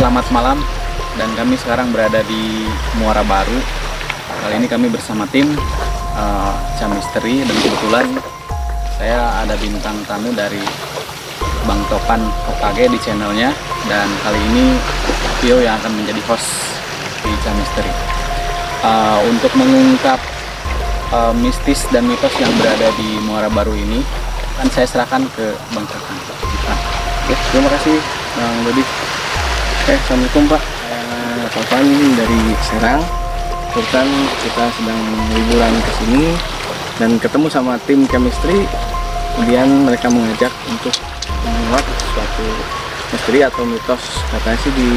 Selamat malam, dan kami sekarang berada di Muara Baru. Kali ini kami bersama tim Camisteri, dan kebetulan saya ada bintang tamu dari Bang Topan Hokage di channelnya, dan kali ini Tio yang akan menjadi host di Camisteri untuk mengungkap mistis dan mitos yang berada di Muara Baru ini. Kan saya serahkan ke Bang Topan. Oke, terima kasih Bang Dodi. Assalamualaikum Pak. Topan dari Serang. Kebetulan kita sedang liburan ke sini dan ketemu sama tim chemistry. Kemudian mereka mengajak untuk menguak suatu misteri atau mitos, katanya sih di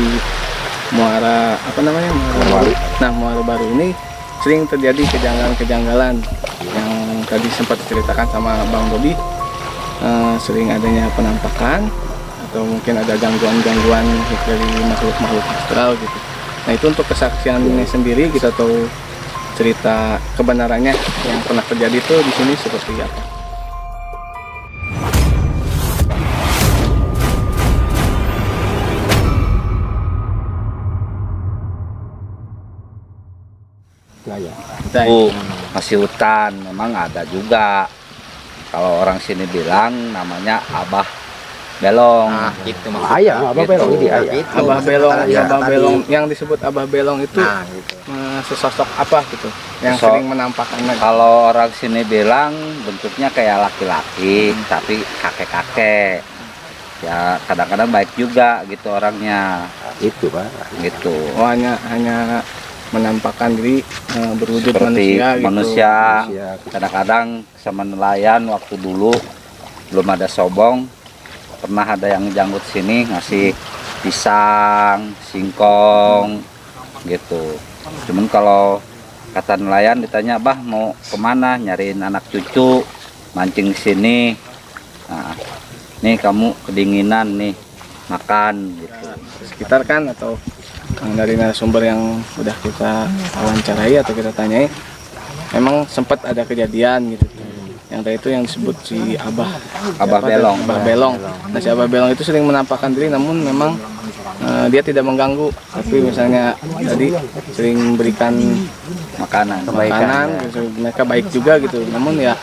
Muara Baru. Nah, Muara Baru ini sering terjadi kejanggalan-kejanggalan yang tadi sempat diceritakan sama Bang Dodi. Sering adanya penampakan atau mungkin ada gangguan-gangguan dari makhluk-makhluk astral gitu. Nah, itu untuk kesaksiannya sendiri, kita tahu cerita kebenarannya yang pernah terjadi itu di sini seperti apa. Masih hutan, memang ada juga. Kalau orang sini bilang namanya Abah Belong. Nah, gitu maksudnya. Abah Belong ini Abah Belong, Abah Belong yang disebut Abah Belong itu Gitu. Sesosok apa gitu yang sering menampakkan? Kalau orang sini bilang bentuknya kayak laki-laki, tapi kakek-kakek. Ya kadang-kadang baik juga gitu orangnya. Itu Pak. Gitu. Oh, hanya menampakkan diri berwujud Seperti manusia gitu. Kadang-kadang sama nelayan waktu dulu belum ada sobong, pernah ada yang janggut sini ngasih pisang, singkong gitu. Cuman kalau kata nelayan ditanya, "Bah, mau kemana? Nyariin anak cucu, mancing sini. Nah, nih kamu kedinginan nih, makan." Gitu. Sekitar kan, atau dari narasumber yang udah kita wawancarai atau kita tanyai, memang sempat ada kejadian gitu. Yang tadi itu yang disebut si Abah Belong. Nah, si Abah Belong itu sering menampakkan diri, namun memang dia tidak mengganggu, tapi misalnya tadi sering memberikan makanan gitu. Mereka baik juga gitu. Namun ya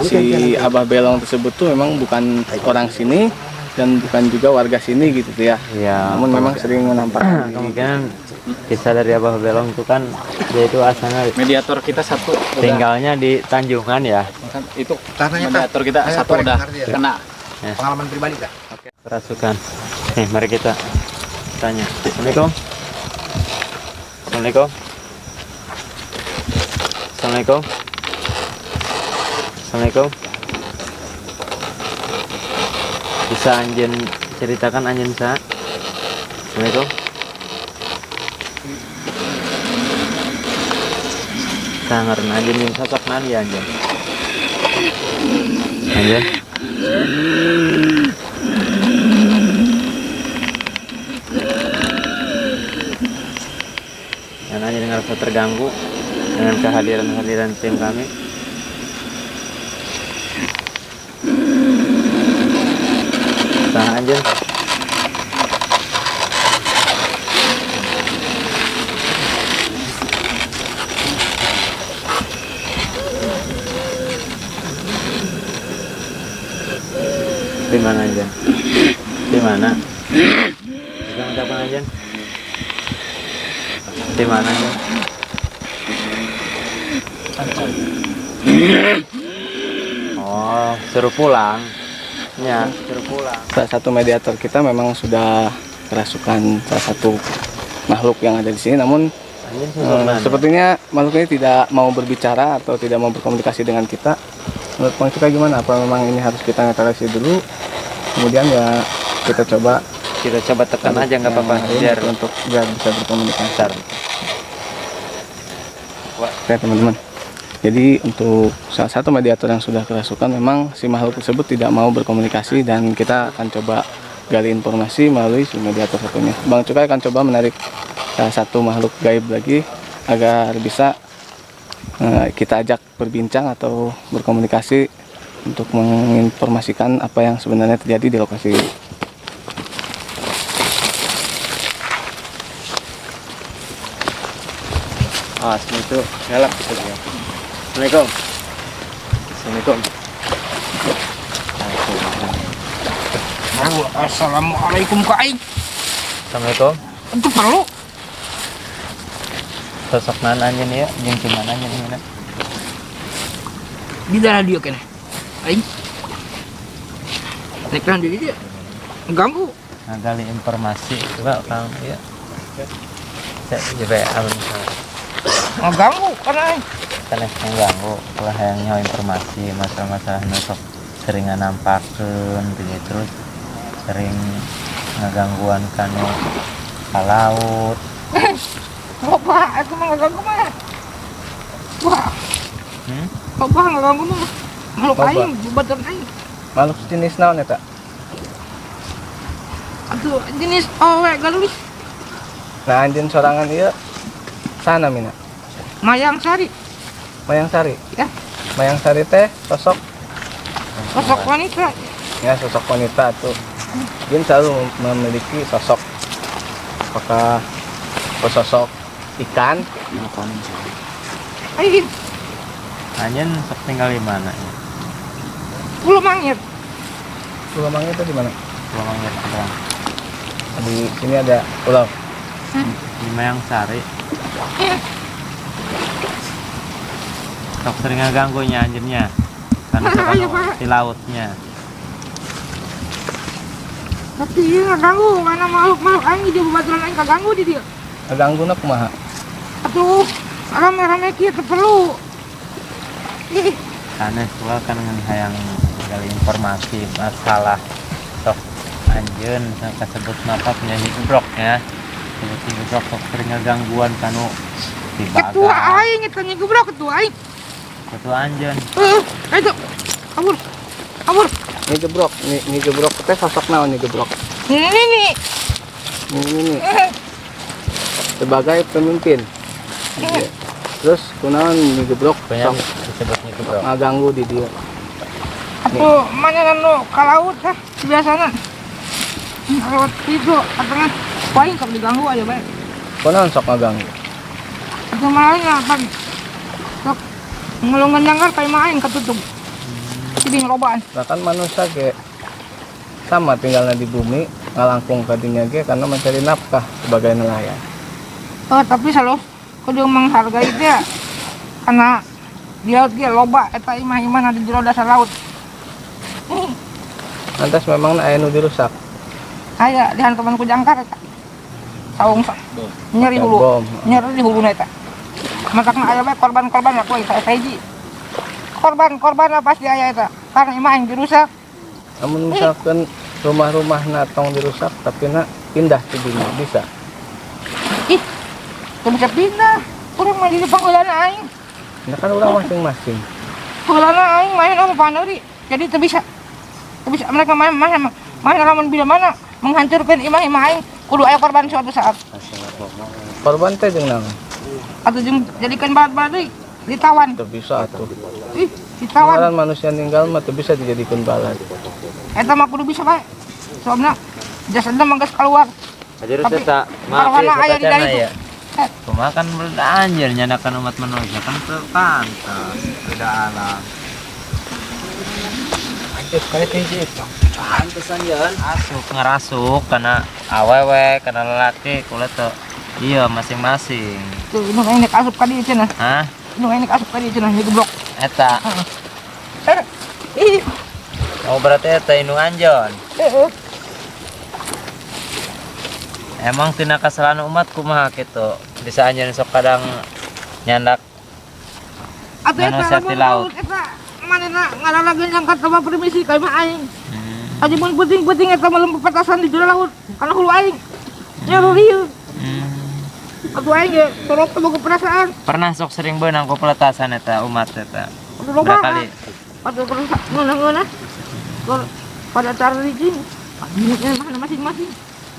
si Abah Belong tersebut tuh memang bukan orang sini dan bukan juga warga sini gitu ya. Namun memang sering menampakkan diri. Kemungkinan kisah dari Abah Belong itu kan dia itu asalnya Mediator kita satu tinggalnya di Tanjungan ya. Itu mediator kita satu udah kena. Pengalaman pribadi Kak. Kerasukan. Nih, mari kita tanya. Assalamualaikum. Assalamualaikum. Assalamualaikum. Assalamualaikum. Bisa anjen ceritakan anjen sa? Assalamualaikum. Sangar anjen yang sosok nani anjen. Anjen. Dan anjen ngerasa terganggu dengan kehadiran tim kami. Nah, anjir. Di mana anjir? Di mana? Bisa mengucapkan anjir? Di mana anjir? Oh, suruh pulang. Ya, pulang. Salah satu mediator kita memang sudah kerasukan salah satu makhluk yang ada di sini, namun sepertinya makhluk ini tidak mau berbicara atau tidak mau berkomunikasi dengan kita. Menurut Bang Cika gimana? Apa memang ini harus kita netralisasi dulu, kemudian ya kita coba tekan aja, nggak apa-apa, biar bisa berkomunikasi. Oke teman-teman, jadi untuk salah satu mediator yang sudah kerasukan, memang si makhluk tersebut tidak mau berkomunikasi, dan kita akan coba gali informasi melalui si mediator satunya. Bang Cukai akan coba menarik salah satu makhluk gaib lagi agar bisa kita ajak berbincang atau berkomunikasi untuk menginformasikan apa yang sebenarnya terjadi di lokasi ini. Asli itu galak gitu ya. Assalamualaikum. Assalamualaikum. Assalamualaikum Kak Aing. Assalamualaikum. Itu perlu. Sosok nananya nih ya, jeung cuman nanya nih na. Di dalam dia kene. Aing. Tekan diri dia. Ganggu. Ngagali informasi coba Kang ya. Saya juga alun Ganggu kan Aing. kan mengganggu kalau yang nyawa informasi masalah-masalah sok sering nampakeun gitu terus sering ngagangguan kanu ka laut. Loba, aku mah ngaganggu mah. Wah, loba ngaganggu mah. Makhluk Loba. Aing, bubatan Aing. Makhluk jenis naon eta? Atuh jenis owe galulis. Nah, anjeun sorangan ieu sana mina. Mayang Sari. Mayang Sari. Ya, Mayang Sari teh sosok sosok wanita. ya sosok wanita tuh. Dia selalu memiliki sosok apakah sosok ikan Aing, Anjen sok tinggal di mana ya? Pulau Mangir. pulau Mangir itu di mana? Pulau Mangir Seberang. Di sini ada pulau. Di Mayang Sari. Sok sering ngaganggunya anjirnya. Karena Ayo, suka Pak. di lautnya. Tapi dia ngaganggu, mana makhluk Aing di bubatan Aing kaganggu di dia. Ganggu na kumaha? Atuh, rame-rame kieu teu perlu. Ih, Karena sekolah kan dengan hayang gali informasi masalah sok anjeun kasebut napa penyanyi gebrok ya. Penyanyi gebrok sok sering ngagangguan kanu di ketua bagan. Aing eta nyegebrok ketua Aing. Ketua anjeun. Ayo, kabur. Kabur. Ini gebrok, ini gebrok teh sosok naon nih gebrok? Ini nih. Ini sebagai pemimpin. Iya. Terus kunaon ini gebrok Penyanyi sok disebutnya gebrok. ngaganggu di dia. Atuh, mana nu ka laut tah biasana. Lewat itu katanya Aing kalau diganggu aja bae. Kunaon sok ngaganggu? Atuh malahnya pan. Sok ngelungan jangkar kayak mah Aing ketutup. Jadi ngelobaan. Bahkan manusia ge sama tinggalnya di bumi ngalangkung ka dinya ge karena mencari nafkah sebagai nelayan. Tapi selalu kudu menghargai dia karena di laut dia loba eta imah-imah di jero dasar laut. Lantas memang aya nu dirusak. Aya dihantaman ku jangkar eta. Saung nyeri Pakai hulu. bom. Nyeri di huluna eta. Matakna aya bae korban-korban aku saya hiji. Korban apa sih aya eta? Karena imah yang dirusak. Namun misalkan rumah-rumah tong dirusak tapi pindah ke dinya bisa. Ih, teu bisa pindah. Urang mah di pangheulana aing. Nah kan orang masing-masing. Heulana aing main sama paneuri. Jadi teu bisa. Teu bisa mereka main lamun bila mana menghancurkan imah-imah aing kudu aya korban suatu saat. Korban teh jeung naon? Atau jadikan balat-balat deui ditawan. Teu bisa atuh. Ih, ditawan. Orang manusia ninggal mah teu bisa dijadikan balad. Eta mah kudu bisa bae. Soalna jasadna manggas keluar. Aja Tapi tak arwana aya di dari itu. Cuma kan anjir nyanakan umat manusia kan terpantas beda alam. Lanjut kali hiji. Pantes anjeun asuk ngerasuk karena awewe karena lelaki kulit tuh iya masing-masing. Tuh, ini aing asup ka dieu cenah. Hah? Ini aing asup ka dieu cenah nyegeblok. Eta. Ih, Oh berarti eta indung anjon. Emang tina kesalahan umat kumaha kitu. Bisa anjeun sok kadang nyandak atuh eta manusia di laut. Eta manehna ngaralageun angkat sama permisi ka imah aing. Aja mun penting-penting eta mah leumpeuh petasan di jero laut. Kana hulu aing. Nyaru rieu. Atuh aing ge torok teu boga perasaan. Pernah sok sering beunang ku peletasan eta umat eta. Atuh loba. Berapa kali? Atuh ngeunah-ngeunah. Pada cara licin. Minutnya mana masing-masing.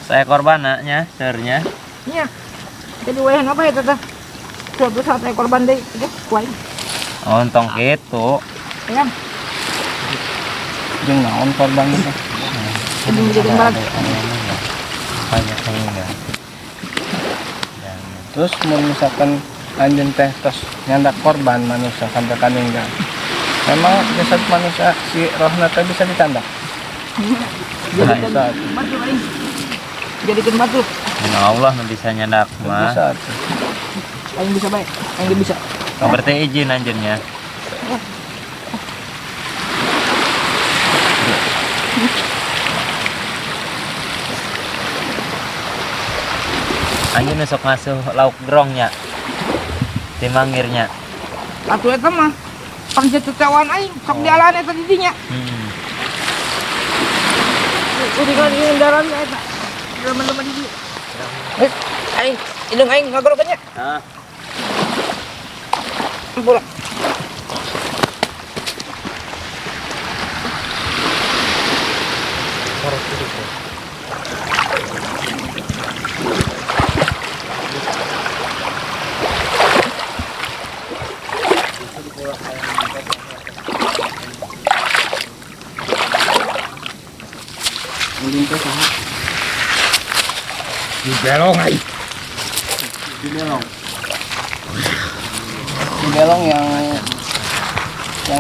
Saya korbannya, sernya. Iya. Jadi wayahan apa ya tata? Suatu saat saya korban deh, udah kuai. Oh, untung gitu. Ya kan? Jeung naon korban itu? Jadi barat. Banyak enggak. Terus mau misalkan anjeun teh tos nyandak korban manusia sampai meninggal. Memang jasad manusia si rohna teh bisa ditandak. Jadikan Bisa. batu aing. Jadikan batu. Ya Allah nu bisa nyandak mah. Bisa. Aing bisa baik. Aing bisa. Berarti izin anjeunnya. Anjeun sok ngasuh lauk gerongnya. Di mangirnya. Atuh eta mah pancetetawan aing sok dialan eta di dinya. Udah kan ini daran eta. Teman-teman di dieu. Aing, indung aing ngagorogannya. Hah. Pulang. Di belong yang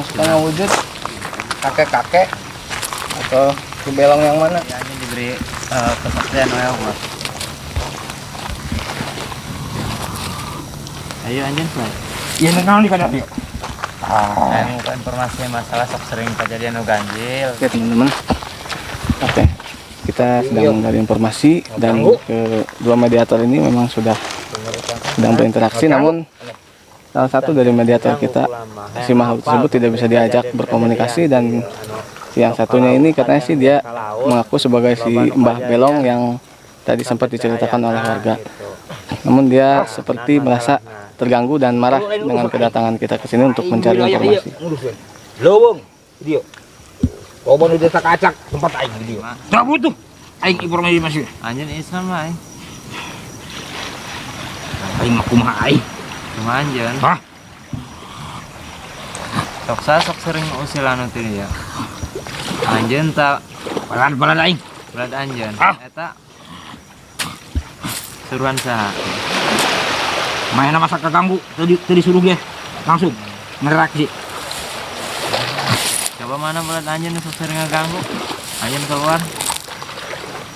suka wujud kakek-kakek atau di belong yang mana? Ya ini diberi kesaksian oleh Allah. Ayo anjeun play. Iya naon di kana dieu. Informasi masalah sok sering kejadian nu ganjil. Oke teman-teman, oke kita sedang mencari informasi dan kedua mediator ini memang sedang berinteraksi, namun salah satu dari mediator kita, si makhluk tersebut tidak bisa diajak berkomunikasi, dan yang satunya ini katanya sih dia mengaku sebagai si Mbah Belong yang tadi sempat diceritakan oleh warga. Namun dia seperti merasa terganggu dan marah dengan kedatangan kita ke sini untuk mencari informasi. Lowong dieu. Lowong di desa kacak tempat aing di dieu. Teu butuh aing informasi masih. Anjeun Islam lah. Aing mah kumaha aing. Cuma anjeun. Hah? Sok sering usilan teh ya. Anjeun tak Balan aing. berat anjeun. Ah. Eta suruhan saha? Mainna masa kaganggu teu disuruh ge. Langsung ngereaksi. Coba mana berat anjeun nu sok sering ngaganggu? Anjeun keluar.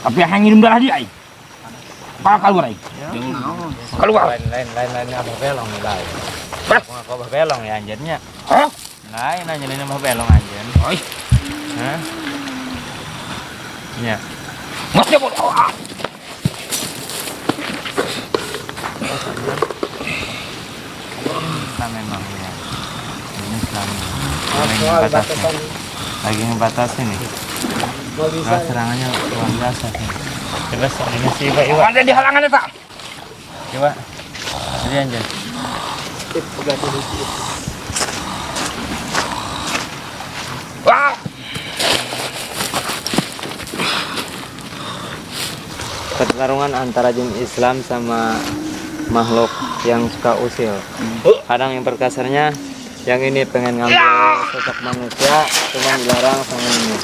Tapi yang ngirim darah dia aing. Keluar aing. Keluar. Lain apa belong nih lain. Bah. Mau apa belong ya anjeunnya? Hah? Lain anjeun mah belong anjeun. Oi, Hah? Ya. masih mau. Islam memang ya. Ini Islam. Lagi ngebatasin nih. Nah, serangannya luar biasa sih. Coba ini sih Iwa. Ada di halangan eta. Coba. Jadi anjir. Wah. Pertarungan antara jin Islam sama makhluk yang suka usil. Kadang yang perkasarnya yang ini pengen ngambil sosok manusia, cuma dilarang sama ini.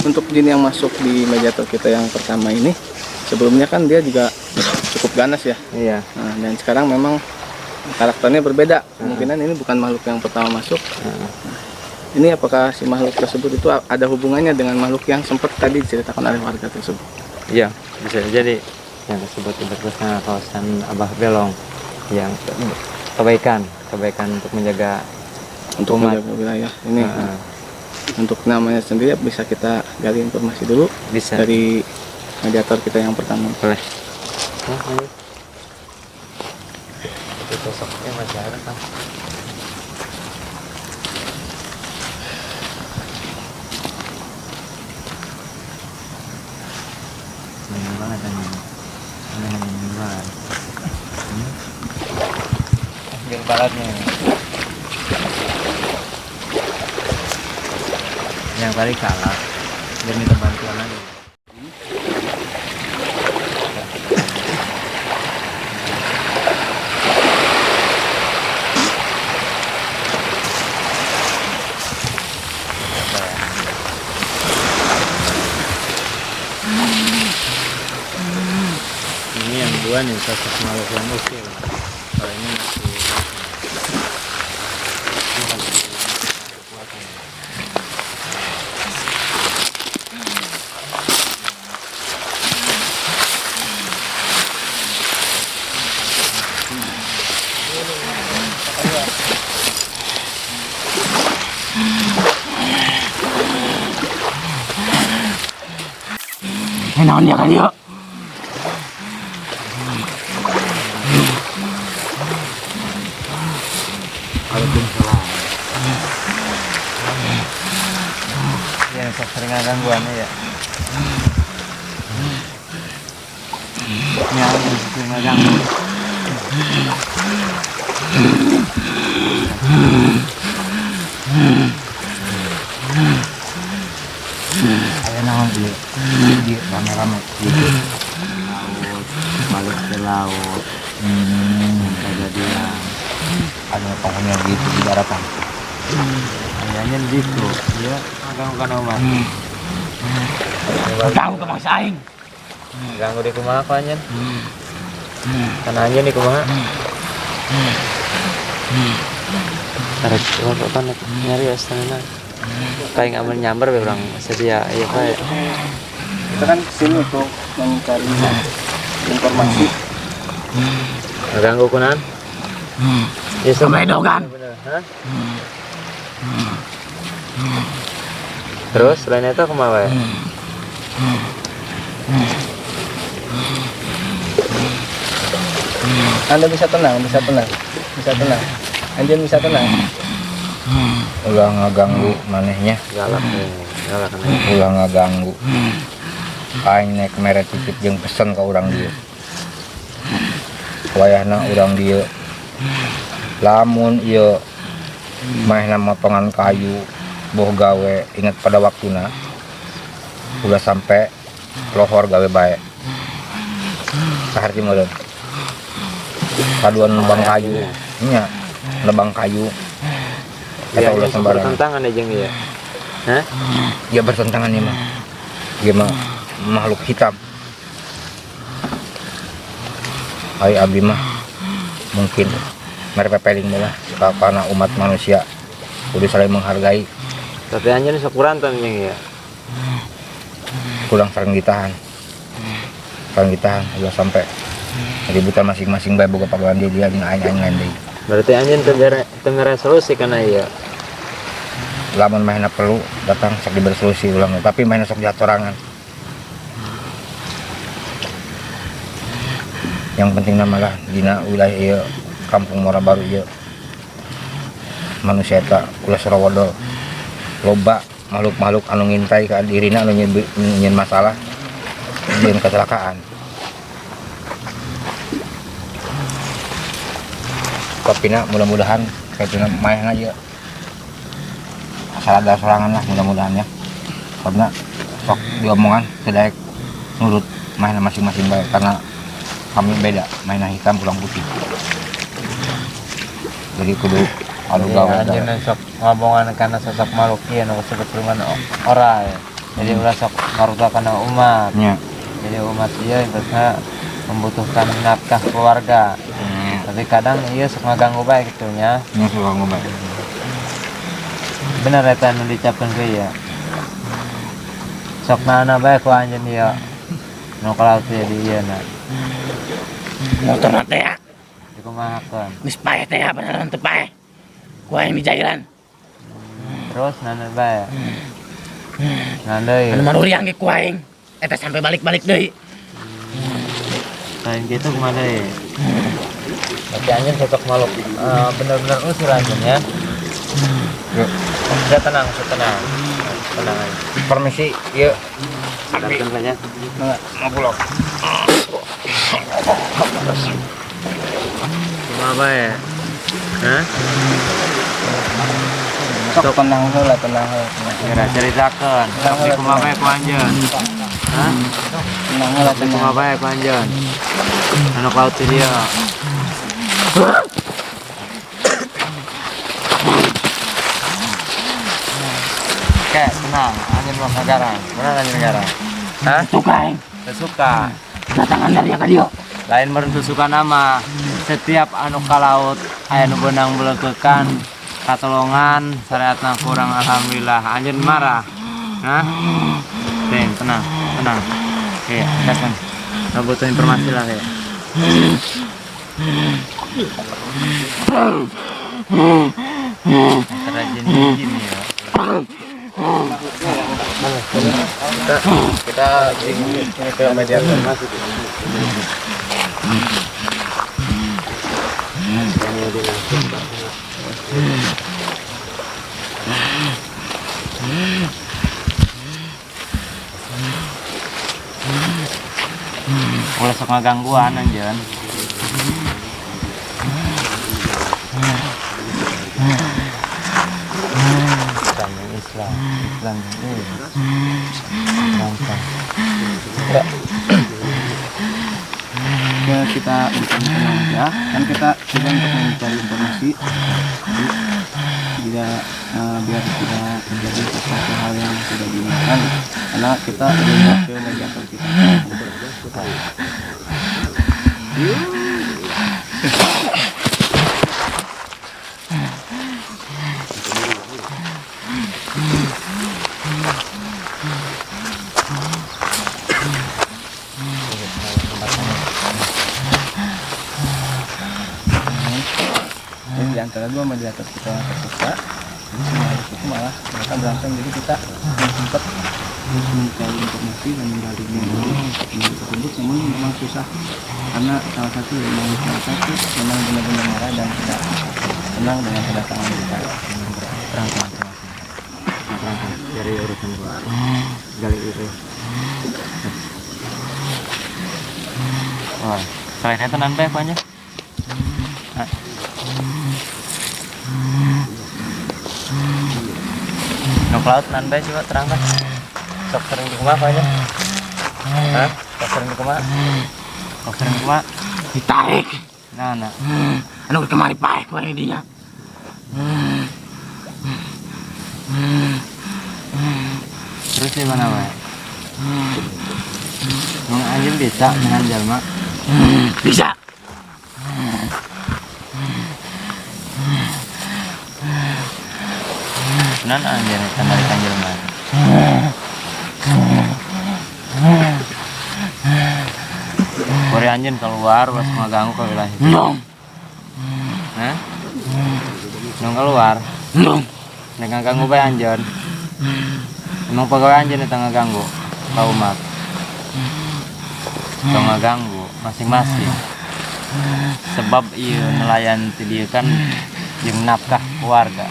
Untuk jin yang masuk di mediator kita yang pertama ini, sebelumnya kan dia juga cukup ganas ya. Iya. Nah, dan sekarang memang karakternya berbeda. Kemungkinan ini bukan makhluk yang pertama masuk. Ini apakah si makhluk tersebut itu ada hubungannya dengan makhluk yang sempat tadi diceritakan oleh warga tersebut? Iya, bisa jadi yang tersebut berkesan kawasan Abah Belong yang kebaikan untuk menjaga Untuk umat. menjaga wilayah ini. Untuk namanya sendiri bisa kita gali informasi dulu Bisa. dari mediator kita yang pertama. Boleh. Itu sosoknya masih ada kan? Banyak banget ini. Ini banget. Ambil balatnya. Yang tadi kalah. Dia minta bantuan lagi. Ini yang dua nih sosok makhluk yang usil. kalau ini masih Naon dia kali yuk. ya sok sering ada gangguannya ya. Ya, sering ada gangguan. Ayo naon ieu? Di rame-rame di laut, balik ke laut. Kejadian ada penghuni gitu di daratan. Kayaknya gitu. Iya, ganggu Omar. Tahu ke Mas Aing. Ganggu di kumaha kok anjeun? Kan anjeun di kumaha? Tarik waktu kan nyari astana. Kayak nggak nyamber be orang sedia iya Pak. Kita kan kesini untuk mencari informasi. Ganggu kunan? Ya Kebedogan. Hah? Terus selain itu kemana ya? Anda bisa tenang, bisa tenang, bisa tenang. Anjir bisa tenang. Ulah ngaganggu manehnya. Galak nih, galak kan. Ulah ngaganggu. Aing naik mere titip jeung pesen ke urang dieu. Wayahna urang dieu. Lamun ieu maehna motongan kayu boh gawe inget pada waktuna udah sampai lohor gawe bae. Saharti meureun. Paduan nebang kayu. Nya, nebang kayu. Ya, Eta ulah sembarangan. bertentangan aja ya. Hah? Ya bertentangan ya mah. Dia mah makhluk hitam. Ai abdi mah mungkin merepepeling lah karena umat manusia udah saling menghargai. Tapi anjir sok berantem ya. Kurang sering ditahan. Sering ditahan udah sampai ributan masing-masing bae boga pagawean dia jeung aing-aing lain deui. Berarti anjir teu resolusi kana ieu. Lamun mainnya perlu datang sok diberi solusi ulang, tapi mainnya sok jahat sorangan. Yang penting nama lah dina wilayah ieu kampung Muara Baru ieu manusia eta ulah Surawodo loba makhluk-makhluk anu ngintai ka dirina anu nyeun masalah jeung kecelakaan. Kopina mudah-mudahan kaituna maehna ieu asal ada sorangan lah mudah-mudahan ya, karena sok diomongan tidak nurut mainan masing-masing baik karena kami beda mainan hitam pulang putih, jadi kudu adu gawe anjir sok ngomongan karena sosok makhluk ieu nu disebut perumahan ora ya. Jadi ulah sok ngaruta kana umat. nya. Jadi umat ieu biasanya membutuhkan nafkah keluarga. Tapi kadang ieu sok ngaganggu bae kitu nya. Nya suka ngomong. Bener eta nu dicapkeun ge ya. Sok naana bae ku anjeun ieu. Nu kalau teh di ieu na. Motor teh ya. Dikumahakeun. Geus paeh teh ya beneran teu paeh. Ku aing di jairan. Terus naana bae. Nandai. Anu manuriang ge ku aing. Eta sampai balik-balik deui. Lain gitu kumaha deui. Tapi anjeun sosok makhluk bener-bener usil anjeun ya. Sudah tenang, sudah tenang. Tenang aja. Permisi, yuk. Datang saja. Mau pulang. Cuma apa ya? Hah? Sok tenang heula, tenang heula. Kira ceritakan. Tapi kumaha bae ku anjeun? Hah? Tenang heula, Tapi kumaha bae ku anjeun? Anu laut teh dia. Oke, tenang, anjeun mah negara. Mana anjeun negara? Hah? Suka aing. Teu suka. Datangan dari ka dieu. Lain meureun teu suka nama. setiap anu ka laut aya nu beunang belekekan katolongan syariatna kurang alhamdulillah anjeun marah. Nah, tenang. Oke, daskan. Butuh informasi lah ya. Rajin gini ya. Kita ini ke media informasi. Oleh sok ngagangguan anjeun. Islam Ya kita tenang aja, kan kita juga untuk mencari informasi. Jadi, biar tidak terjadi sesuatu hal yang tidak diinginkan, karena kita lihat ke mediator kita. Di antara dua mediator kita yang tersiksa, jadi semua hari itu malah mereka berantem. Jadi kita sempat mencari informasi dan menggali tersebut, namun memang susah karena salah satu memang benar-benar marah dan tidak senang dengan kedatangan kita. Terang. Dari urusan gua. Gali itu. Wah, selain itu nanti apa aja? Nuk laut nanti coba terangkan. Sok sering di rumah apa aja? Hah? Sok sering di rumah? Sok sering di rumah? Ditarik. Nah. Anu kemari paek wae dia. Terus di mana wae? Nung anjing bisa menahan jalma? Bisa. Nan anjing tandarikan jalma. Kore anjing keluar pas ngaganggu ke wilayah itu. Hah? Nung keluar. Nek ngaganggu bae anjeun. Emang pegawai anjeun eta ngaganggu ka umat. Tong ngaganggu masing-masing. Sebab ieu nelayan ti dieu kan jeung nafkah keluarga.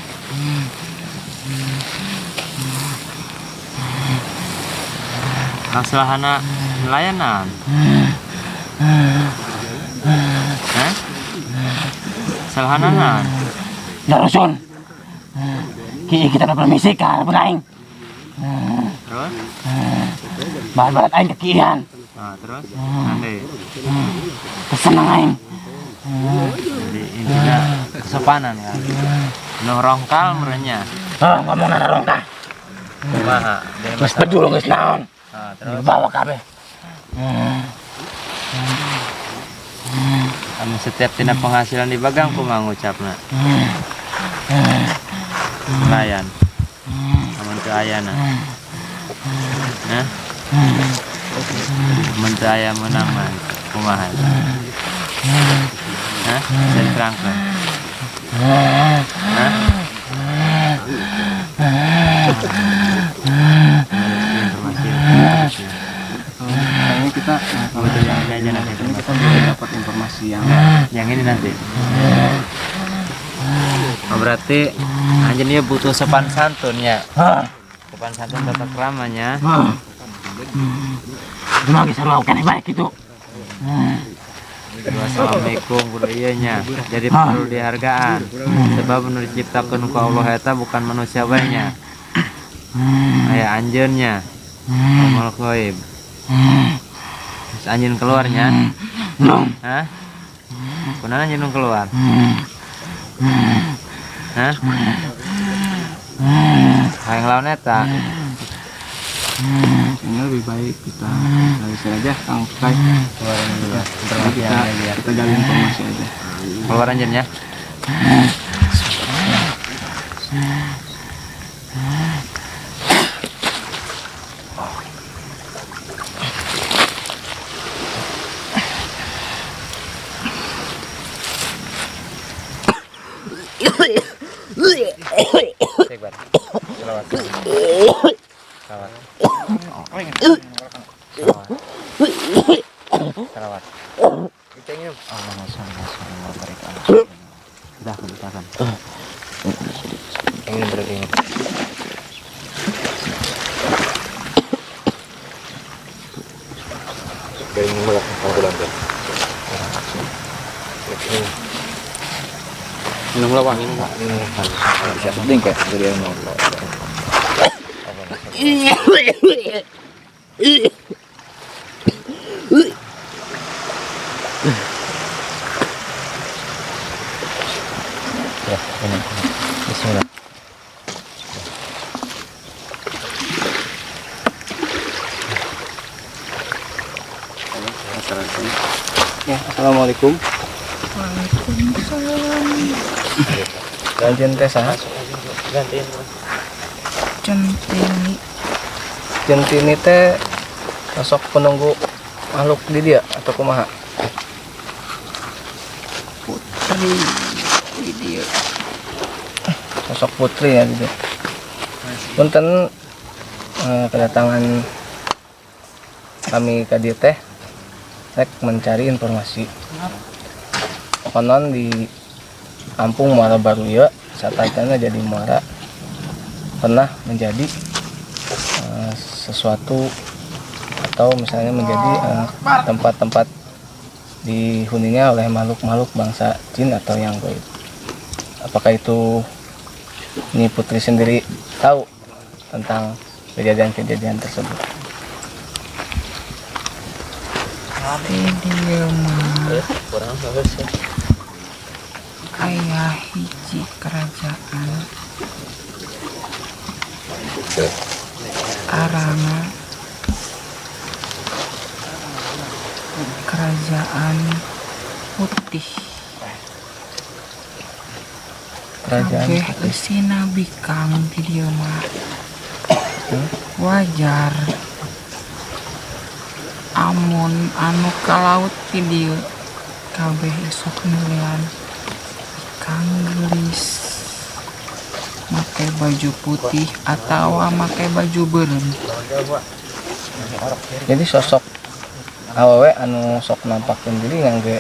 Masalahna nelayanan. Hah? Salahana. Darusun. Ki kita dapat misi ka benaing. Terus? Barat aing kekian. Nah, terus? Nanti. Kesenang aing. Jadi intinya kesopanan kan. Nuh rongkal merenya. Ngomong ana rongkah. Kumaha? Geus pedul geus naon. Nah, terus Bawa kabeh. anu setiap tina penghasilan di bagang kumaha ngucapna. Nelayan. Amun teu ayana. Nah. Amun teu aya meunang mah kumaha? Hah? Bisa diterangkan? Hah? Informasi. Kayaknya kita kalau ini kita belum dapat informasi yang ini nanti. Oh, berarti anjing dia butuh sopan santun ya. Sopan santun tata keramanya. Cuma bisa lakukan yang baik itu. Assalamualaikum budayanya. Jadi perlu dihargaan. Sebab menurut diciptakan ku Allah eta bukan manusia banyak. Aya anjeunnya. Amal ghaib. Terus anjeun keluarnya. Hah? Kunaon anjeun keluar? Hah? Hayang lawan eta. ini lebih baik kita dari saja Kang Kai. Keluarin dulu. Kita gali informasi aja. keluar anjirnya. Salawat. Salawat. Allahumma shalli ala sayyidina wa barik ala sayyidina. Udah kan. Ini berarti. Dari mulai bulan kan. Minum lawang ini. Bisa seding kayak dari yang mau. Ya, ini. Bismillah. Ya, assalamualaikum. Gantian teh saha? Centini. Centini teh sosok penunggu makhluk di dia atau kumaha? Putri di dia. Sosok putri ya di dia. Punten kedatangan kami ka dieu teh rek mencari informasi. Konon di Kampung Muara Baru ya, satana jadi muara pernah menjadi sesuatu atau misalnya menjadi tempat-tempat dihuninya oleh makhluk-makhluk bangsa jin atau yang gaib. Apakah itu Nyi Putri sendiri tahu tentang kejadian-kejadian tersebut? Di dia mah aya hiji kerajaan arana kerajaan putih. Kerajaan Kabeh putih. eusina bikang di dieu mah wajar. Amun anu ka laut di dieu kabeh esok nulian ikan gelis make baju putih atau make baju beureum. Jadi sosok awewe anu sok nampakeun diri ngangge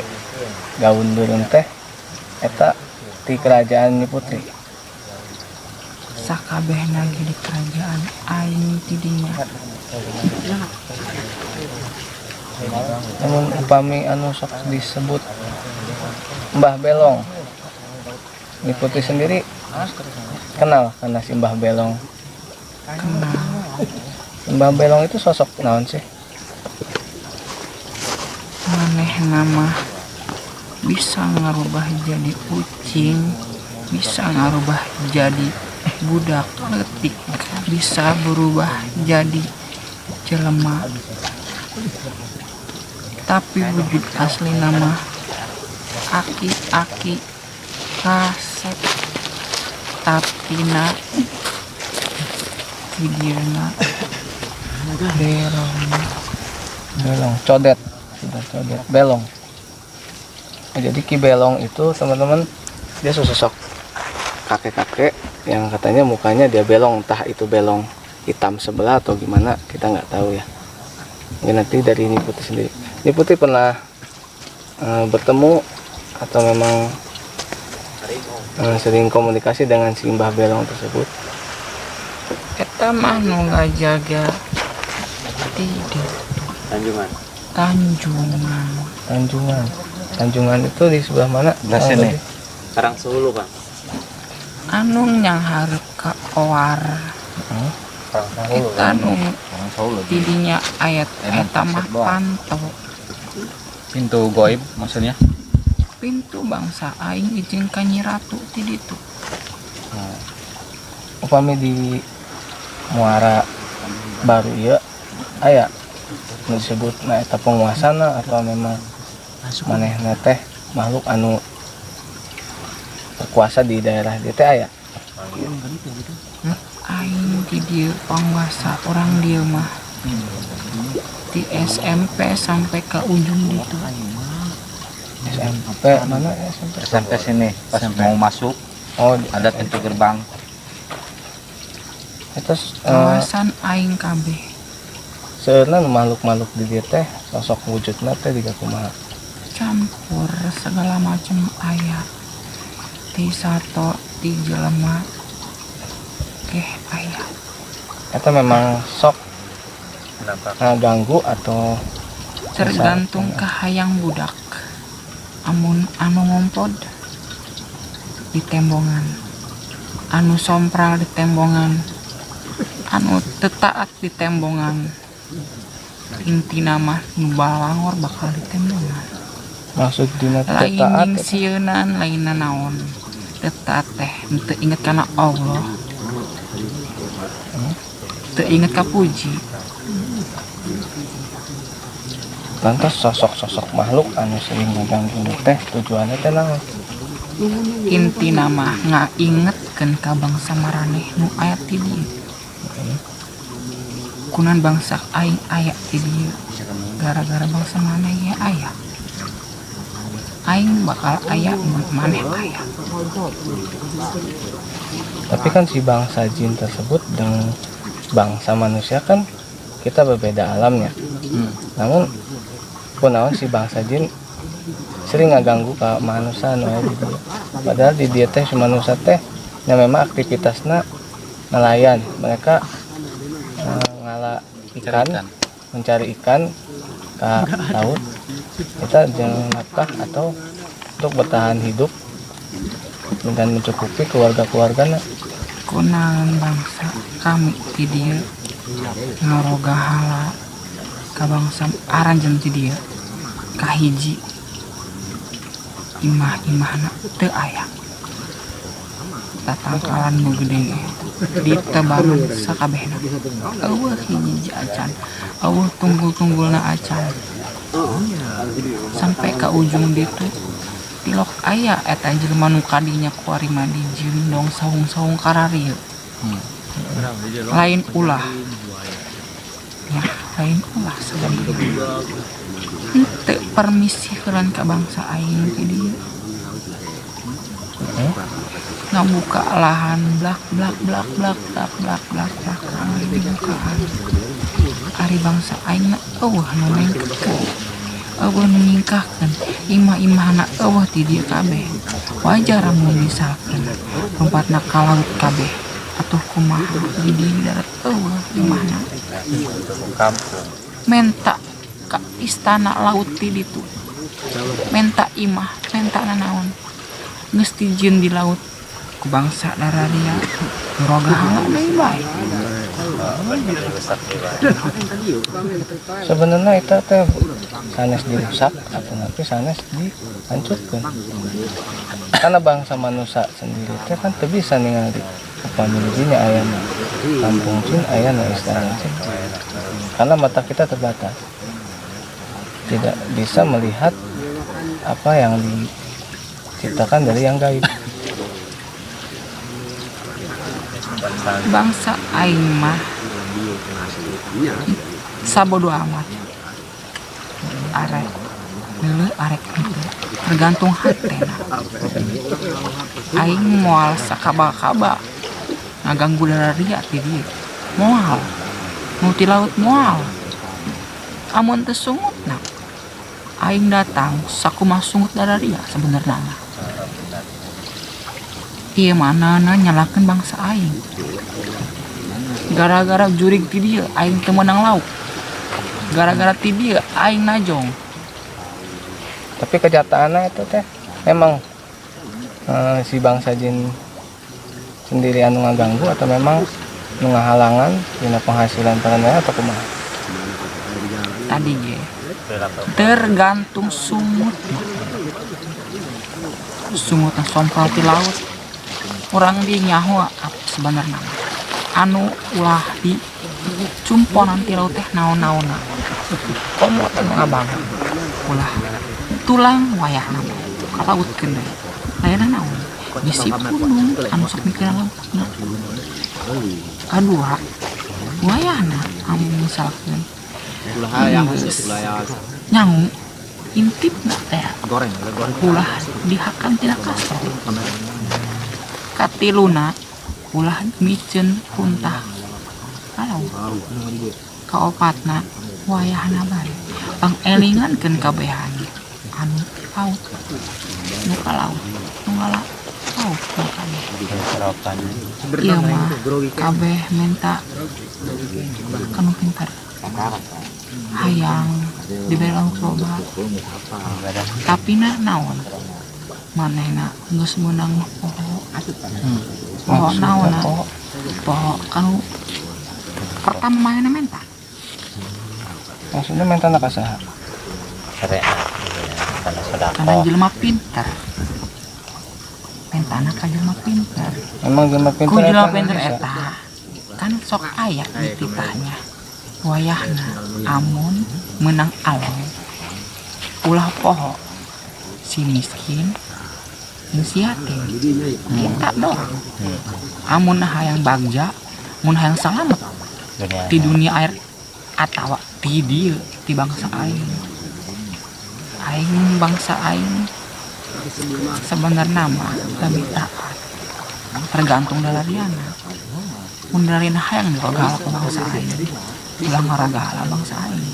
gaun beureum teh eta di kerajaan Nyi Putri. Sakabehna ge di kerajaan aing ti dinya. Namun upami anu sok disebut Mbah Belong, Nyi Putri sendiri kenal karena si Mbah Belong. Kenal Mbah Belong itu sosok naon sih? manehna mah bisa ngarubah jadi kucing, bisa ngarubah jadi budak leutik, bisa berubah jadi jelema. Tapi wujud asli nama aki-aki kasep tapina videona Belong, codet, sudah codet, belong. Nah, jadi Ki Belong itu teman-teman dia sosok kakek-kakek yang katanya mukanya dia belong, entah itu belong hitam sebelah atau gimana kita nggak tahu ya. Mungkin nanti dari Nyi Putri sendiri. Nyi Putri pernah bertemu atau memang sering komunikasi dengan si Mbah Belong tersebut? eta mah nu ngajaga tidak Tanjungan. Tanjungan itu di sebelah mana? Sini. Karang Sulu, Bang. anu yang hareup ka owar eta nu didinya ayat eta mah panto Pintu goib maksudnya. pintu bangsa aing izin ka Nyi Ratu ti ditu. Upami di Muara Baru ya aya nu disebut eta penguasana atau memang manehna teh makhluk anu kuasa di daerah dia teh aya. Aing di dia penguasa orang dia mah di SMP sampai ke ujung gitu. SMP mana SMP? SMP sini pas mau masuk Oh, ada pintu gerbang. terus Kawasan aing kabeh. seurna makhluk-makhluk di dieu teh sosok wujudna teh diga kumaha? Campur segala macam aya. Di sato di jelema aya. Eta memang sok Kenapa? ngaganggu atau Tergantung ke hayang budak. Amun anu ngompod di tembongan, anu sompral di tembongan, anu tetaat di tembongan, inti nama nu balangor bakal di tembongan. maksud dina teh Lain taat jeung sieunan lain naon. Tetaat teh teu inget kana Allah. Teu inget ka puji. lantas sosok-sosok makhluk anu sering ngaganggu teh tujuannya teh naon? Inti nama ngaingetkeun ka bangsa maraneh nu aya ti dieu. Kunan bangsa aing aya ti dieu gara-gara bangsa maneh ge aya. Aing bakal aya mun maneh aya. Tapi kan si bangsa jin tersebut dengan bangsa manusia kan kita berbeda alamnya. Namun kunaon si bangsa jin sering ngaganggu ka manusia nu aya di dieu. Padahal di dieu teh si manusia teh nya memang aktivitasna nelayan. Mereka ngala ikan, mencari ikan ke laut. Kita jangan nafkah atau untuk bertahan hidup dan mencukupi keluarga-keluargana. Kunaon bangsa kami ti dieu ngaroga hala ka bangsa aranjeun ti dieu kahiji imah-imahna teu aya. Tatangkalan nu gede ditebangan sakabehna. Eueuh hiji acan, eueuh tunggul-tunggulna acan. Sampai ke ujung ditu tilok aya eta jelema nu kadinya kuari mandi jeung dong saung-saung kararieu. Lain ulah. Ya, lain ulah sebenarnya. Teu permisi keun ka bangsa aing ti dieu. Ngabuka lahan blak dibukaan. Ari bangsa aing na eueuh nu nengkeun. Eueuh nu ningkahkeun imah-imahna eueuh ti dieu kabeh. Wajar mun misalkeun lompatna ka laut kabeh atuh kumaha di dieu darat eueuh imahna. Kampung. Menta ka istana laut ti ditu. Menta imah, menta nanaon. Geus dijieun di laut ku bangsa dararia roga hala deui bae. Sebenarnya itu teh sanes dirusak atau nanti sanes dihancurkan. Karena bangsa manusia sendiri teh kan teu bisa ningali pamilinya ayana kampung jin ayana istana jin. Karena mata kita terbatas. Tidak bisa melihat apa yang diciptakan dari yang gaib. Bangsa aing mah sabodo amat. Arek neuleuh arek henteu tergantung hatena. Aing moal sakaba-kaba ngaganggu dararia ti dieu. Moal. Nu ti laut moal. Amun teu sungutna aing datang sakumaha sungut dararia sebenarnya. Ieu manana nyalakeun bangsa aing. Gara-gara jurig ti dieu aing teu meunang lauk. Gara-gara ti dieu aing najong. Tapi kenyataannya itu teh memang si bangsa jin sendiri anu ngaganggu atau memang nu ngahalangan dina penghasilan para nelayan atau kumaha? Tadi ge tergantung sumutna sompral ti laut. Urang di nyaho sebenarnya anu ulah di cumponan ti laut teh naon-naonna. Komo teh ngabang ulah tulang wayahna ka laut keun deui. Lainna naon? bisi pudung anu sok mikir laukna. Kadua wayahna anu misalkeun nyangu intip nggak teh ulah dihakan tidak kasar katiluna ulah miceun kuntah kalau kaopatna wayahna bae pangelingankeun kabehan anu paut nu kalaut nu ngala paut nu kabeh seropan ieu mah kabeh menta kanu pintar hayang dibelang coba tapi naon manehna geus meunang poho naon poho kanu pertama mainna menta Maksudnya mental nak saha? syariat karena kana sedekah jelema pintar mentana ka jelema pintar Memang jelema ku pintar jelema eta pintar bisa. eta kan sok aya di titahnya wayahna amun menang alam ulah poho si miskin jeung si yatim kita doang amun hayang bagja mun hayang salamet dunia di dunia air atawa di dieu di bangsa aing bangsa aing sebenarnya mah lebih taat tergantung dalariana mun dalarina hayang dirogala ke bangsa aing ulah ngarogala bangsa aing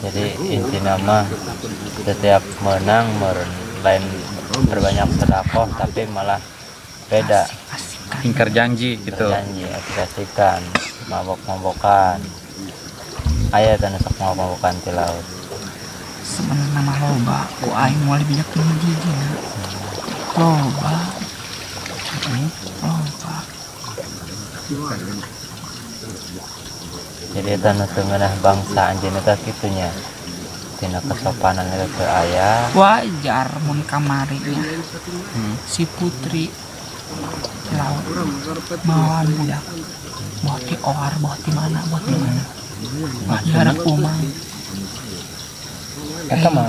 jadi inti nama setiap menang lain berbanyak sedekah tapi malah beda ingkar janji gitu. janji aplikasikan mabok-mabokan aya tanda sok mabok-mabokan di laut sebenarnya mah loba ku aing moal bijak jeung hiji-hijina loba jadi tanda tengah bangsa anjeun eta kitunya tina kesopanan eta teu aya wajar mun kamari nya si putri laut mawan budak boh ti oar boh ti mana mah jarak umang Eta mana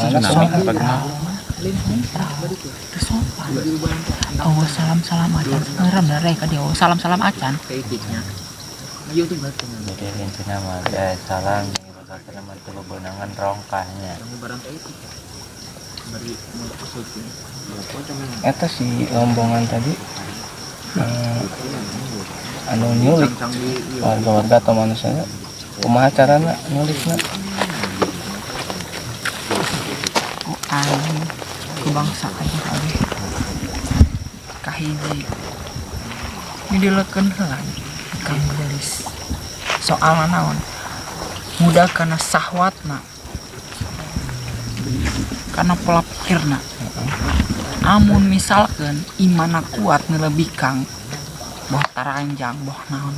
sopan awas salam acan sekarang dari ka dia salam acan jadi inti nama dia salam bakal nama teu bebenangan rongkahnya Eta si rombongan tadi anu nyulik warga atau manusianya kumaha carana nyulikna ku aing ku bangsa aja kabeh kahiji ngidelekeun heula kang gelis soalna naon mudah kana sahwatna kana pola pikirna amun misalkan imana kuat ngelebih kang boh taranjang boh naon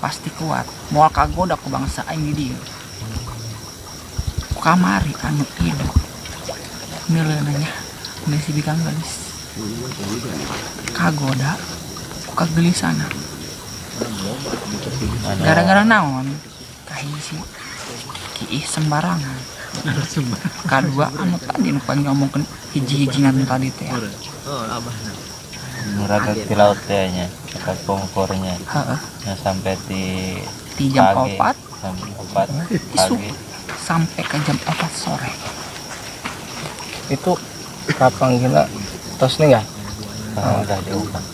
pasti kuat moal kagoda ku bangsa aing di dieu kamari anu ieu mileunanya mesi bikang gelis kagoda ku kagelisana gara-gara naon kahiji kiih sembarangan kadua anu tadi nu pan ngomongkeun hiji-hijinan tadi teh muraga di laut teh nya dekat pungkurnya heeh sampai di jam pagi, 4 sampai 4 isuk pagi sampai ke jam 4 sore itu kapan gila tos nih ya udah diungkap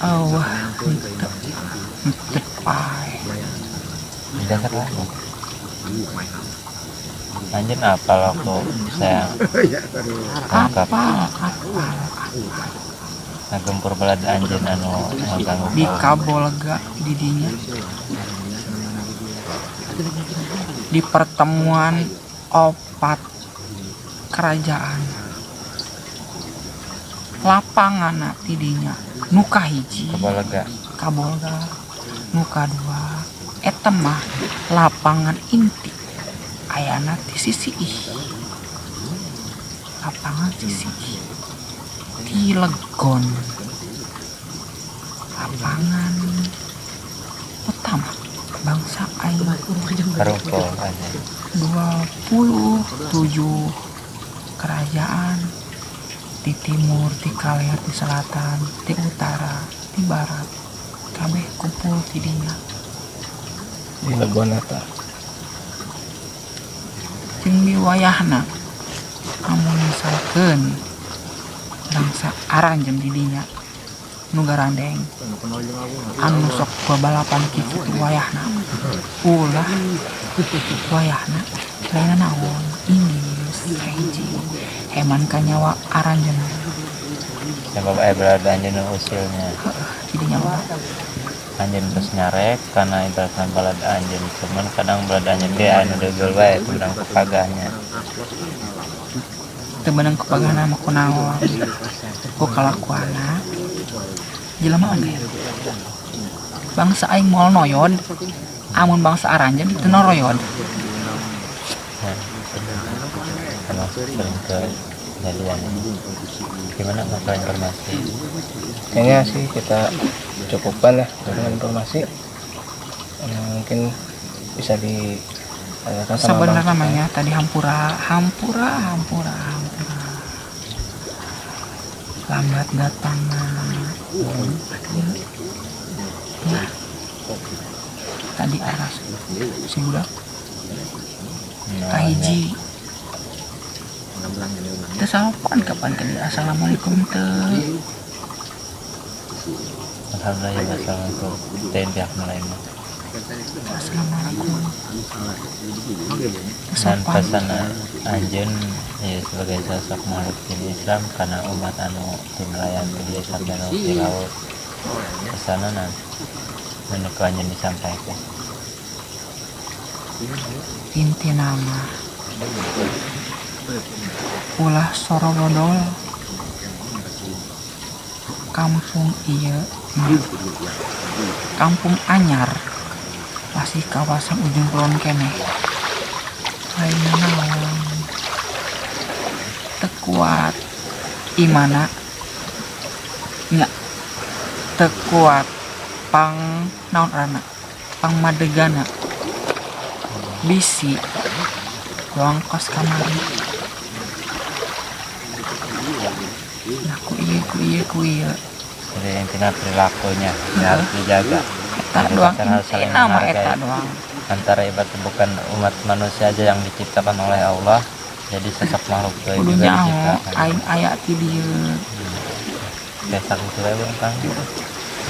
wah henteu pae dasar lah anjir apa waktu saya angkap ngagempur balad anjir anu ngaganggu di Kabolga di dinya di pertemuan opat kerajaan lapangan tidinya nuka hiji Kabolga nuka dua eta mah lapangan inti ayana di sisi lapangan sisi di Legon lapangan utama bangsa aing Karuko aja 27 kerajaan di timur, di kaler, di selatan, di utara, di barat, kabeh kumpul di dinya. di Legonata. Jeung di wayahna amun misalkeun bangsa Aranjem di dinya nu garandeng anu sok babalapan kitu di wayahna ulah wayahna lain naon Inggris hiji heman ka nyawa Aranjem Sebab berada anjeun usilnya. jadinya mah Anjeun terus nyarek karena ibaratna balad anjeun. Cuman kadang balad anjeun ge anu deugel wae kurang kepagahnya. teu beunang kepagahna mah kunaon ku kalakuanna jelema oge bangsa aing moal noyod amun bangsa Aranjem teu noroyod Termasuk sering ke jadian. Gimana masalah informasi? Kayaknya sih kita cukupkan ya dengan informasi. Mungkin bisa ditanyakan sama sebenarnya Bang namanya tadi hampura lambat datang ya tadi aras si budak kahiji teu salapan kapan tadi assalamualaikum teu Alhamdulillah ya masalah untuk lain pihak lain. assalamualaikum Dan pesan anjeun ya sebagai sosok makhluk di Islam karena umat anu dimelayan di Islam dan di laut pesanan menuju anjeun disampaikan. inti nama ulah sorolodol kampung ieu kampung anyar masih kawasan ujung kulon keneh lain naon teu kuat imana nya teu kuat pang naon arana pang madegana bisi ruang kos kamari nah ku ieu Jadi intinya perilakunya ya harus dijaga. eta doang Harus saling inti nama menghargai. eta doang Antara ibarat bukan umat manusia aja yang diciptakan oleh Allah, jadi sosok makhluk gaib kudu juga nyaho diciptakan. aing aya ti dieu Kayak sakit bae Bang Kang.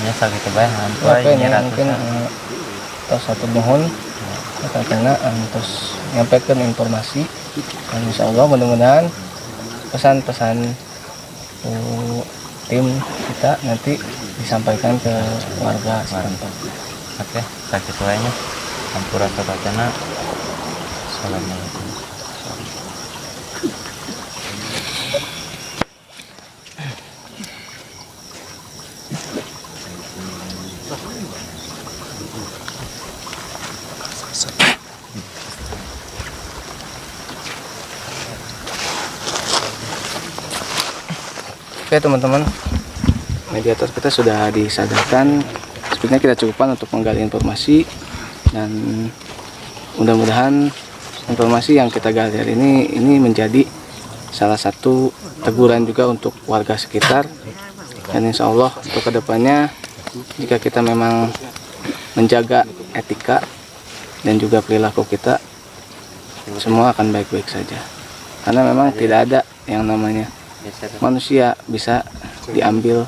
Nya sakit bae hampir Oke, ini nya mungkin ratusan. terus satu mohon karena terus nyampaikan informasi dan insya Allah mudah-mudahan pesan-pesan tim kita nanti disampaikan ke warga setempat. Oke, sakit bae nya. Hampura sobatana. Assalamualaikum. Oke teman-teman, mediator kita sudah disadarkan. Sebenarnya kita cukupkan untuk menggali informasi dan mudah-mudahan informasi yang kita gali hari ini menjadi salah satu teguran juga untuk warga sekitar. Dan insya Allah untuk kedepannya jika kita memang menjaga etika dan juga perilaku kita, semua akan baik-baik saja. Karena memang tidak ada yang namanya manusia bisa diambil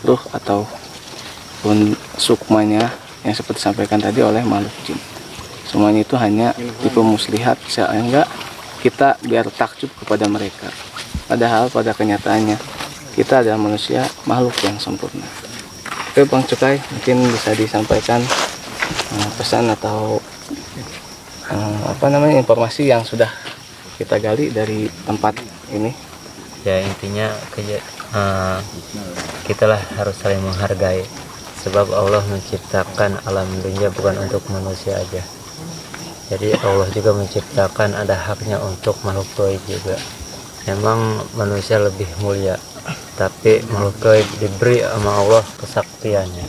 ruh ataupun sukmanya yang seperti disampaikan tadi oleh makhluk jin. Semuanya itu hanya tipu muslihat sehingga kita biar takjub kepada mereka. Padahal pada kenyataannya kita adalah manusia makhluk yang sempurna. Oke Bang Cukai, mungkin bisa disampaikan pesan atau informasi yang sudah kita gali dari tempat ini. Ya intinya kitalah harus saling menghargai, sebab Allah menciptakan alam dunia bukan untuk manusia aja. Jadi Allah juga menciptakan ada haknya untuk makhluk gaib juga. Memang manusia lebih mulia, tapi makhluk gaib diberi sama Allah kesaktiannya,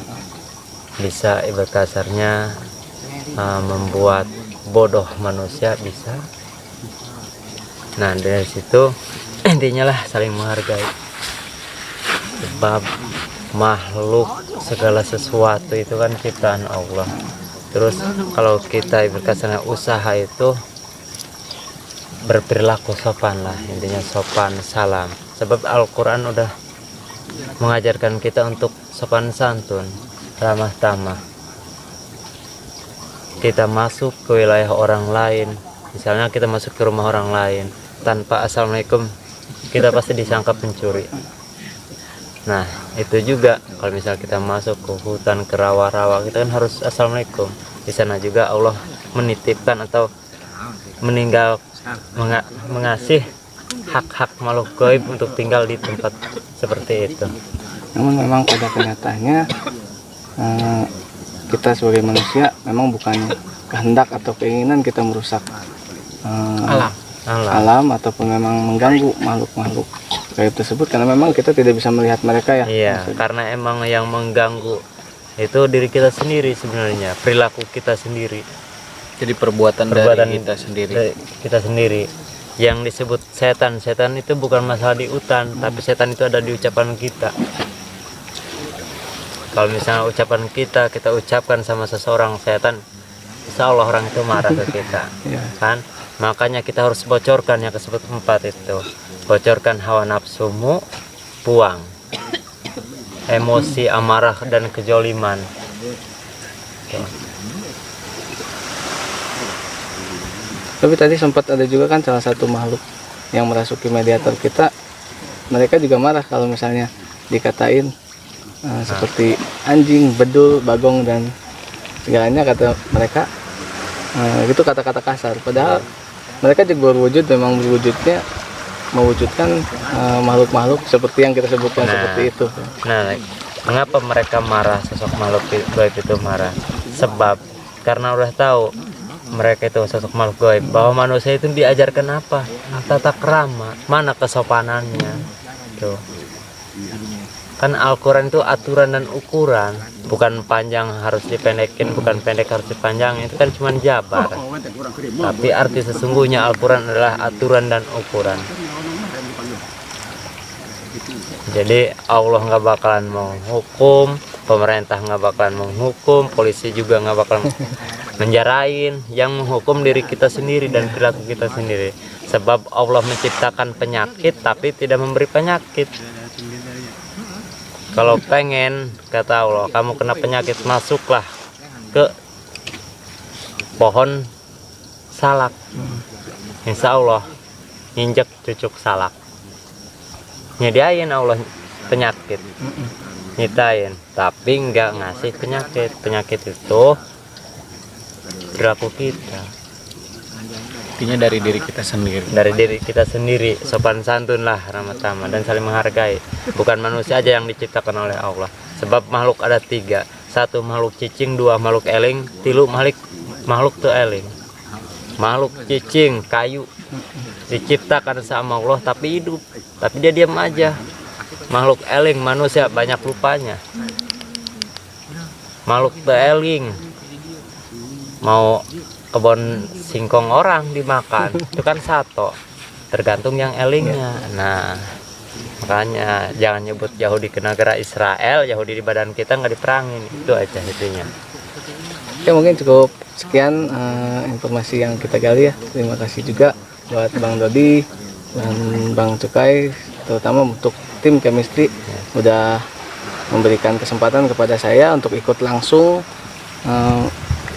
bisa ibarat kasarnya membuat bodoh manusia bisa. Nah dari situ intinya lah saling menghargai. sebab makhluk segala sesuatu itu kan ciptaan Allah. Terus kalau kita berkasana usaha itu berperilaku sopan lah, intinya sopan salam. Sebab Al-Quran udah mengajarkan kita untuk sopan santun, ramah tamah. Kita masuk ke wilayah orang lain, misalnya kita masuk ke rumah orang lain tanpa assalamualaikum, kita pasti disangka pencuri. Nah itu juga kalau misal kita masuk ke hutan, ke rawa-rawa, kita kan harus assalamualaikum. Di sana juga Allah menitipkan atau mengasih hak-hak makhluk gaib untuk tinggal di tempat seperti itu. Namun memang pada kenyataannya kita sebagai manusia memang bukan kehendak atau keinginan kita merusak alam ataupun memang mengganggu makhluk-makhluk gaib tersebut, karena memang kita tidak bisa melihat mereka ya. Iya, karena emang yang mengganggu itu diri kita sendiri sebenarnya, perilaku kita sendiri. Jadi perbuatan dari kita sendiri. Kita sendiri. Yang disebut setan itu bukan masalah di hutan, tapi setan itu ada di ucapan kita. Kalau misalnya ucapan kita ucapkan sama seseorang setan, insya Allah orang itu marah ke kita, kan? Makanya kita harus bocorkan yang disebut 4 itu. Bocorkan hawa nafsumu, buang emosi, amarah dan kejoliman. Oke. Tapi tadi sempat ada juga kan salah satu makhluk yang merasuki mediator kita, mereka juga marah kalau misalnya dikatain seperti anjing, bedul, bagong dan segalanya, kata mereka itu kata-kata kasar. Padahal mereka juga berwujud, memang berwujudnya mewujudkan makhluk-makhluk seperti yang kita sebutkan seperti itu. Nah, mengapa mereka marah, sosok makhluk gaib itu marah? Sebab karena udah tahu mereka itu sosok makhluk gaib, bahwa manusia itu diajarkan apa? Tata krama, mana kesopanannya? Tuh. Kan Al-Quran itu aturan dan ukuran, bukan panjang harus dipendekin, bukan pendek harus dipanjang, itu kan cuma jabar. Tapi arti sesungguhnya Al-Quran adalah aturan dan ukuran. Jadi Allah nggak bakalan menghukum, pemerintah nggak bakalan menghukum, polisi juga nggak bakalan menjarain. Yang menghukum diri kita sendiri dan perilaku kita sendiri. Sebab Allah menciptakan penyakit tapi tidak memberi penyakit. Kalau pengen, kata Allah, kamu kena penyakit, masuklah ke pohon salak. Insya Allah injek cucuk salak, nyediain Allah penyakit, nyitain, tapi nggak ngasih penyakit. Penyakit itu perilaku kita. Intinya dari diri kita sendiri. Dari diri kita sendiri, sopan santun lah, ramah tamah dan saling menghargai. Bukan manusia aja yang diciptakan oleh Allah. Sebab makhluk ada 3. 1 makhluk cicing, 2 makhluk eling, 3 makhluk teu eling. Makhluk cicing kayu diciptakan sama Allah tapi hidup, tapi dia diam aja. Makhluk eling manusia banyak lupanya. Makhluk teu eling mau kebun singkong orang dimakan, itu kan sato, tergantung yang elingnya. Nah makanya jangan nyebut Yahudi ke negara Israel, Yahudi di badan kita nggak diperangin, itu aja intinya. Oke, mungkin cukup sekian informasi yang kita gali ya. Terima kasih juga buat Bang Dodi dan Bang Cukai, terutama untuk tim chemistry udah memberikan kesempatan kepada saya untuk ikut langsung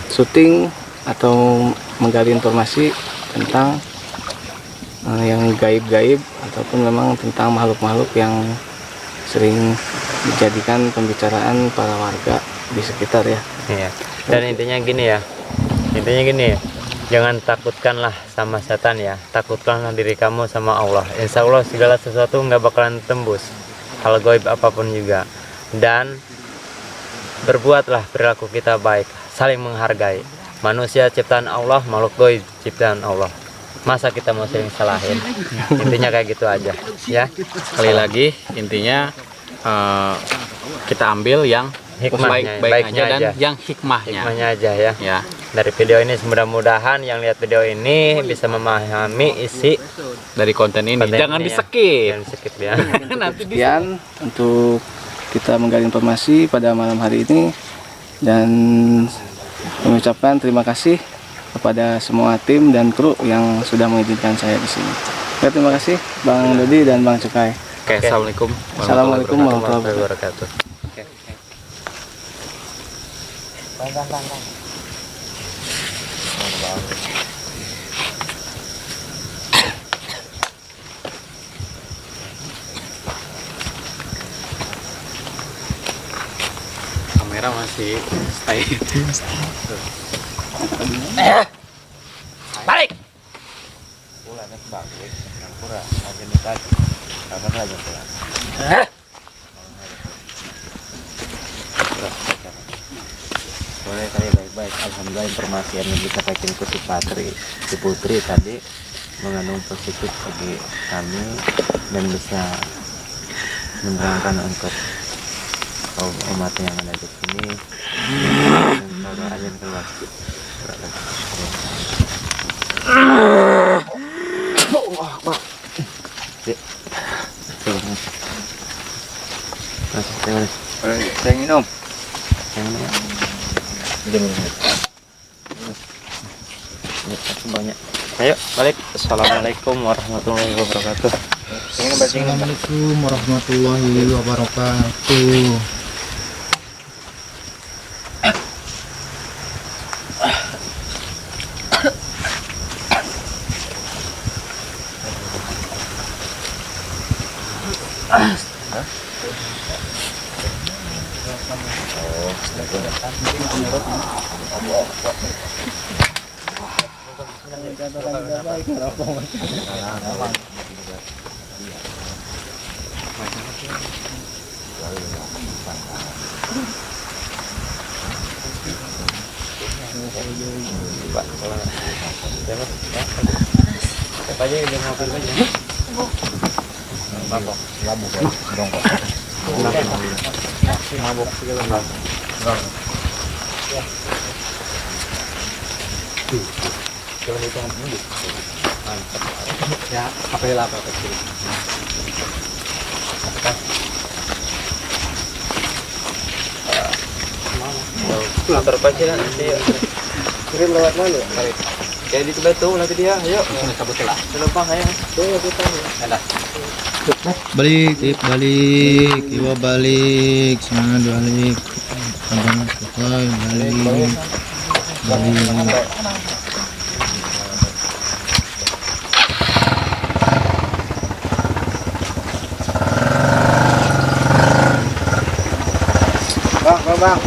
syuting atau menggali informasi tentang yang gaib-gaib ataupun memang tentang makhluk-makhluk yang sering dijadikan pembicaraan para warga di sekitar ya. Iya. Dan intinya gini ya, jangan takutkanlah sama setan ya, takutkanlah diri kamu sama Allah. Insya Allah segala sesuatu nggak bakalan tembus, hal gaib apapun juga. Dan berbuatlah perilaku kita baik, saling menghargai. Manusia ciptaan Allah, makhluk gaib ciptaan Allah. Masa kita mau sering salahin? Intinya kayak gitu aja ya. Sekali lagi intinya kita ambil yang Hikmahnya, baik-baiknya baiknya dan aja. yang hikmahnya. Hikmahnya aja ya. Ya. dari video ini. Mudah-mudahan yang lihat video ini bisa memahami isi Dari konten ini. Jangan ini di-skip. Jangan di-skip ya. Sekian untuk kita menggali informasi pada malam hari ini, dan mengucapkan terima kasih kepada semua tim dan kru yang sudah mengizinkan saya di sini. Ya, terima kasih Bang Dodi dan Bang Cukai. Oke, assalamualaikum. Assalamualaikum warahmatullahi wabarakatuh. Kamera masih stay. Balik. Pulang ke balik. Kurang aja dekat. Kabar aja pulang. Boleh tadi baik-baik. Alhamdulillah informasi yang disampaikan ke si Putri tadi mengandung positif bagi kami dan bisa menerangkan untuk kaum umat yang ada di sini. Semoga ajan keluar. Saya minum. Banyak. Ayo balik. Assalamualaikum warahmatullahi wabarakatuh. Assalamualaikum warahmatullahi wabarakatuh. Motor paciran nanti ya. Kirim lewat mana? Kayak di sebelah tuh nanti dia. Ayo. Penumpang ayo. Balik, Iwa balik, semangat balik. Abang Cukai balik. Bang.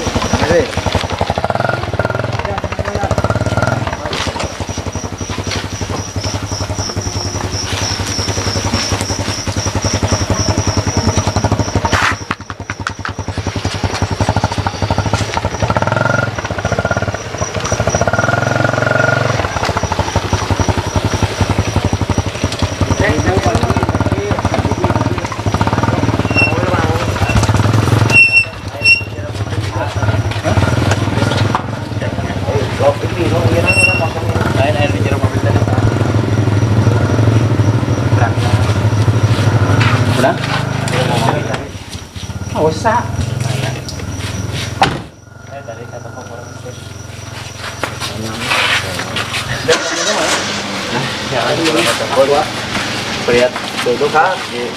Lihat duduk di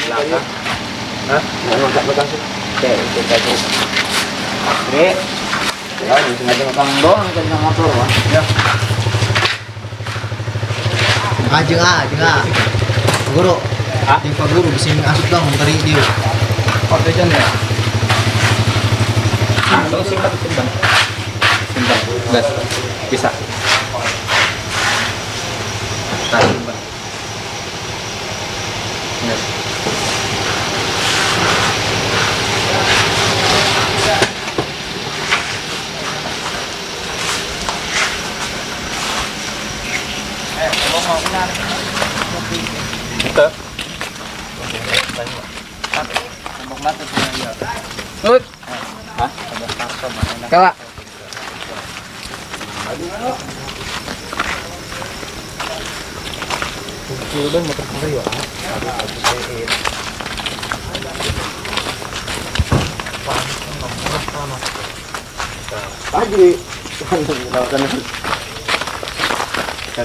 belakang. Angkat belakang. Oke, itu tadi. Ini ya, sengaja belakang doang kan motor, Pak. Ya. Aja. Guru. Di Pak Guru bisa asup dong dari dia. Oh, jajan ya. Kalau simpan. Gas. Bisa. Simpan. Yes. Ito. Hah? Kala. Pagi. Kita